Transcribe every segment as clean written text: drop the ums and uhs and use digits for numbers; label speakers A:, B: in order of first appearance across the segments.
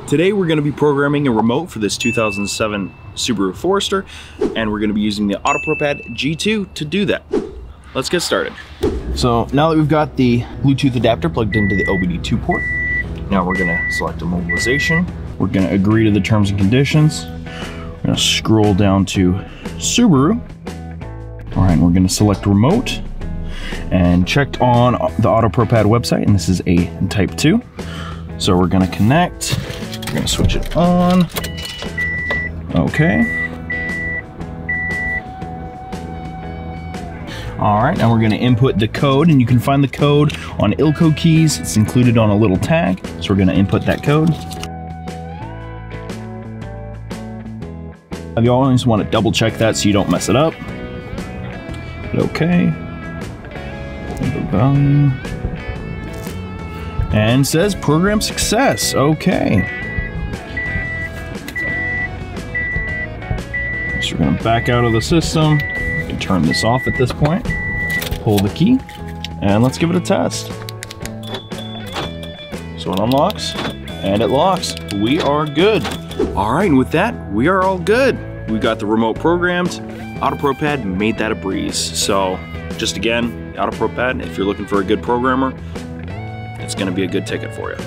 A: Today we're going to be programming a remote for this 2007 Subaru Forester, and we're going to be using the AutoProPAD G2 to do that. Let's get started. So now that we've got the Bluetooth adapter plugged into the OBD2 port, now we're going to select immobilization. We're going to agree to the terms and conditions. We're going to scroll down to Subaru. All right, and we're going to select remote and checked on the AutoProPAD website, and this is a type 2. So we're going to connect. We're going to switch it on. Okay. All right, now we're going to input the code, and you can find the code on CLK keys. It's included on a little tag, so we're going to input that code. You always want to double check that so you don't mess it up. Okay. Value. And says program success. Okay. So we're going to back out of the system. We can turn this off at this point. Pull the key, and let's give it a test. So it unlocks, and it locks. We are good. All right, and with that, we are all good. We got the remote programmed. AutoProPAD made that a breeze. So just again, AutoProPAD, if you're looking for a good programmer, it's gonna be a good ticket for you.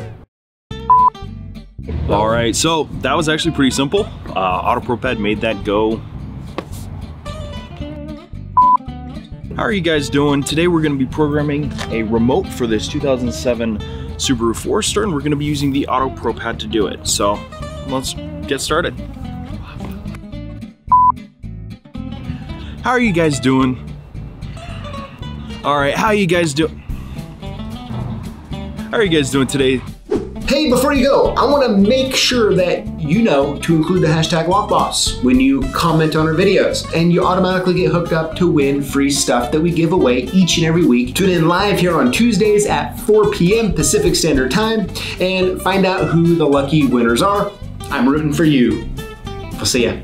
A: All right, so that was actually pretty simple. AutoProPAD made that go. How are you guys doing? Today we're gonna be programming a remote for this 2007 Subaru Forester, and we're gonna be using the AutoProPAD to do it. So let's get started. How are you guys doing? All right, how are you guys doing? How are you guys doing today?
B: Hey, before you go, I want to make sure that you know to include the hashtag Lockboss when you comment on our videos, and you automatically get hooked up to win free stuff that we give away each and every week. Tune in live here on Tuesdays at 4 p.m. Pacific Standard Time and find out who the lucky winners are. I'm rooting for you. We'll see ya.